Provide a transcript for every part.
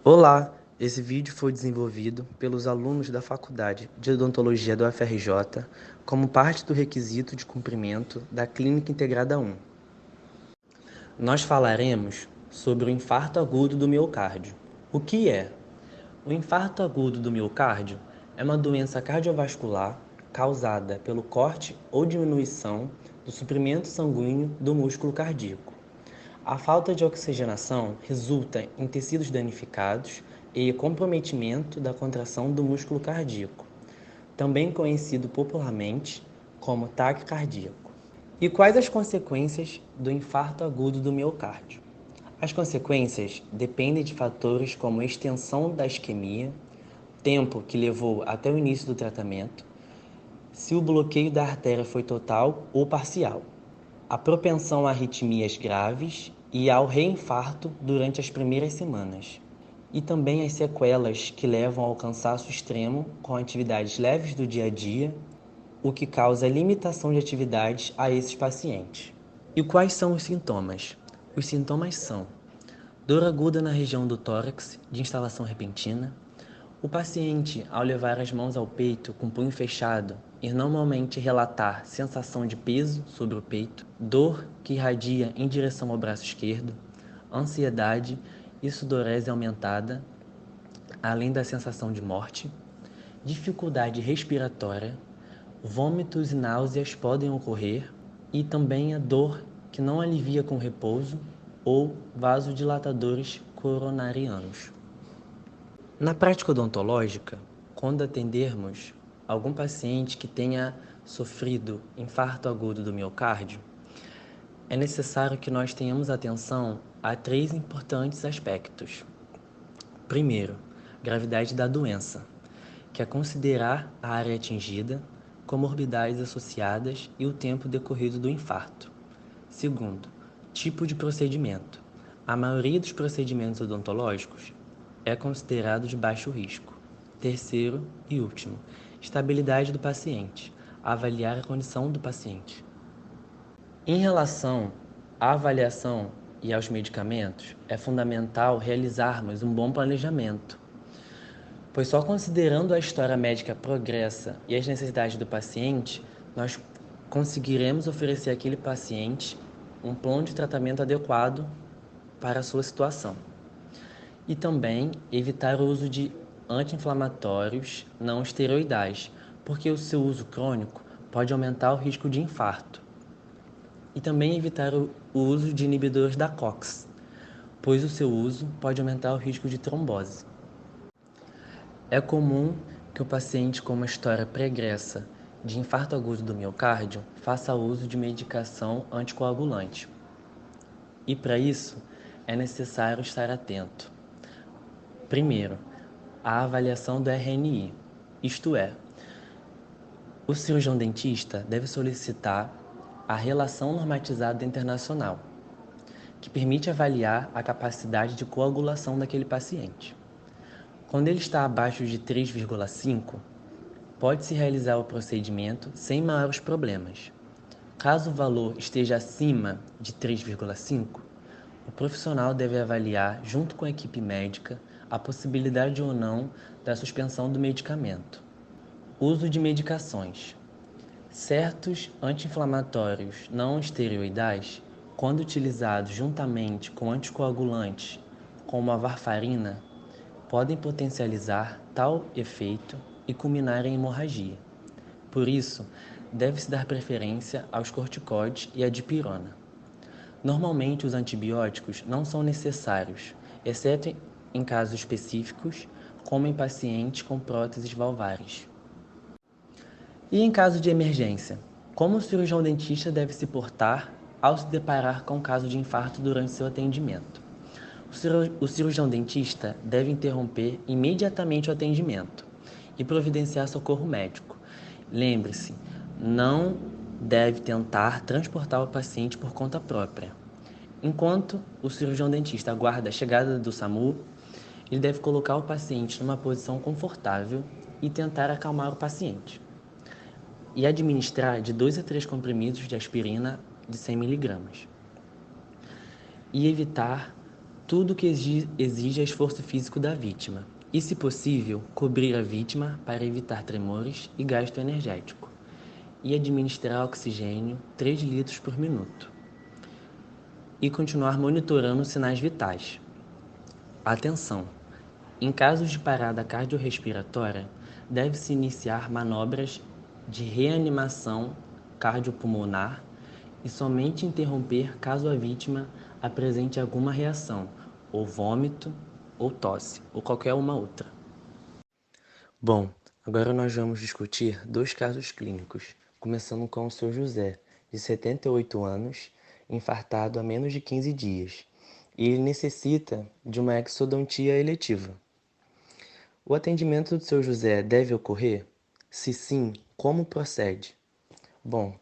Olá, esse vídeo foi desenvolvido pelos alunos da Faculdade de Odontologia do UFRJ como parte do requisito de cumprimento da Clínica Integrada 1. Nós falaremos sobre o infarto agudo do miocárdio. O que é? O infarto agudo do miocárdio é uma doença cardiovascular causada pelo corte ou diminuição do suprimento sanguíneo do músculo cardíaco. A falta de oxigenação resulta em tecidos danificados e comprometimento da contração do músculo cardíaco, também conhecido popularmente como ataque cardíaco. E quais as consequências do infarto agudo do miocárdio? As consequências dependem de fatores como a extensão da isquemia, tempo que levou até o início do tratamento, se o bloqueio da artéria foi total ou parcial, a propensão a arritmias graves e ao reinfarto durante as primeiras semanas, e também as sequelas que levam ao cansaço extremo com atividades leves do dia a dia, o que causa limitação de atividades a esses pacientes. E quais são os sintomas? Os sintomas são dor aguda na região do tórax, de instalação repentina. O paciente, ao levar as mãos ao peito com o punho fechado, e normalmente relatar sensação de peso sobre o peito, dor que irradia em direção ao braço esquerdo, ansiedade e sudorese aumentada, além da sensação de morte, dificuldade respiratória, vômitos e náuseas podem ocorrer e também a dor que não alivia com repouso ou vasodilatadores coronarianos. Na prática odontológica, quando atendermos algum paciente que tenha sofrido infarto agudo do miocárdio, é necessário que nós tenhamos atenção a três importantes aspectos. Primeiro, gravidade da doença, que é considerar a área atingida, comorbidades associadas e o tempo decorrido do infarto. Segundo, tipo de procedimento. A maioria dos procedimentos odontológicos é considerado de baixo risco. Terceiro e último, estabilidade do paciente. Avaliar a condição do paciente. Em relação à avaliação e aos medicamentos, é fundamental realizarmos um bom planejamento, pois só considerando a história médica progressa e as necessidades do paciente, nós conseguiremos oferecer àquele paciente um plano de tratamento adequado para a sua situação. E também evitar o uso de anti-inflamatórios não esteroidais, porque o seu uso crônico pode aumentar o risco de infarto. E também evitar o uso de inibidores da COX, pois o seu uso pode aumentar o risco de trombose. É comum que o paciente com uma história pregressa de infarto agudo do miocárdio faça uso de medicação anticoagulante. E para isso, é necessário estar atento. Primeiro, a avaliação do RNI, isto é, o cirurgião dentista deve solicitar a Relação Normatizada Internacional, que permite avaliar a capacidade de coagulação daquele paciente. Quando ele está abaixo de 3,5, pode-se realizar o procedimento sem maiores problemas. Caso o valor esteja acima de 3,5, o profissional deve avaliar, junto com a equipe médica, a possibilidade ou não da suspensão do medicamento. Uso de medicações. Certos anti-inflamatórios não esteroidais, quando utilizados juntamente com anticoagulantes, como a varfarina, podem potencializar tal efeito e culminar em hemorragia. Por isso, deve-se dar preferência aos corticoides e à dipirona. Normalmente, os antibióticos não são necessários, exceto em casos específicos, como em pacientes com próteses valvares. E em caso de emergência, como o cirurgião dentista deve se portar ao se deparar com um caso de infarto durante seu atendimento? O cirurgião dentista deve interromper imediatamente o atendimento e providenciar socorro médico. Lembre-se, não deve tentar transportar o paciente por conta própria. Enquanto o cirurgião dentista aguarda a chegada do SAMU, ele deve colocar o paciente numa posição confortável e tentar acalmar o paciente. E administrar de 2 a 3 comprimidos de aspirina de 100 mg. E evitar tudo que exija esforço físico da vítima e, se possível, cobrir a vítima para evitar tremores e gasto energético, e administrar oxigênio 3 litros por minuto, e continuar monitorando sinais vitais. Atenção! Em casos de parada cardiorrespiratória, deve-se iniciar manobras de reanimação cardiopulmonar e somente interromper caso a vítima apresente alguma reação, ou vômito, ou tosse, ou qualquer uma outra. Bom, agora nós vamos discutir 2 casos clínicos, começando com o Sr. José, de 78 anos, infartado há menos de 15 dias, e ele necessita de uma exodontia eletiva. O atendimento do Sr. José deve ocorrer? Se sim, como procede? Bom,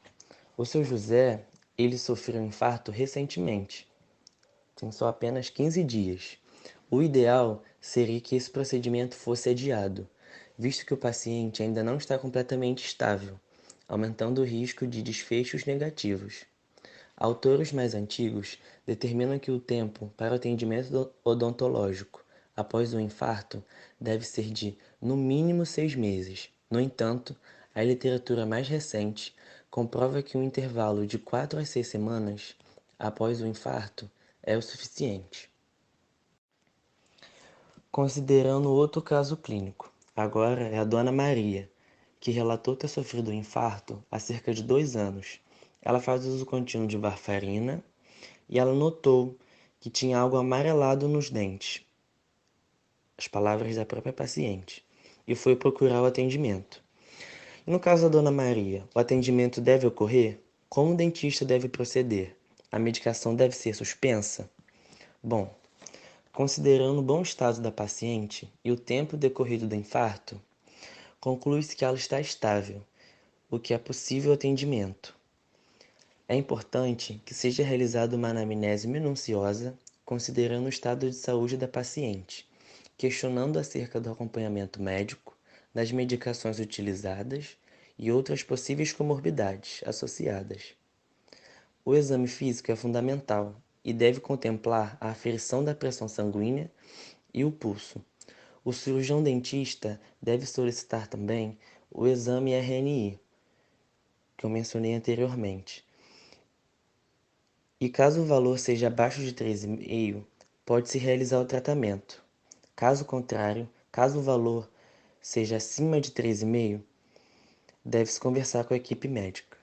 o Sr. José, ele sofreu um infarto recentemente, tem só apenas 15 dias. O ideal seria que esse procedimento fosse adiado, visto que o paciente ainda não está completamente estável, aumentando o risco de desfechos negativos. Autores mais antigos determinam que o tempo para o atendimento odontológico após o infarto deve ser de, no mínimo, 6 meses. No entanto, a literatura mais recente comprova que um intervalo de 4 a 6 semanas após o infarto é o suficiente. Considerando outro caso clínico, agora é a Dona Maria, que relatou ter sofrido um infarto há cerca de 2 anos. Ela faz uso contínuo de varfarina e ela notou que tinha algo amarelado nos dentes, as palavras da própria paciente, e foi procurar o atendimento. No caso da Dona Maria, o atendimento deve ocorrer? Como o dentista deve proceder? A medicação deve ser suspensa? Bom, considerando o bom estado da paciente e o tempo decorrido do infarto, conclui-se que ela está estável, o que é possível atendimento. É importante que seja realizada uma anamnese minuciosa, considerando o estado de saúde da paciente, questionando acerca do acompanhamento médico, das medicações utilizadas e outras possíveis comorbidades associadas. O exame físico é fundamental e deve contemplar a aferição da pressão sanguínea e o pulso. O cirurgião dentista deve solicitar também o exame RNI, que eu mencionei anteriormente. E caso o valor seja abaixo de 3,5, pode-se realizar o tratamento. Caso contrário, caso o valor seja acima de 3,5, deve-se conversar com a equipe médica.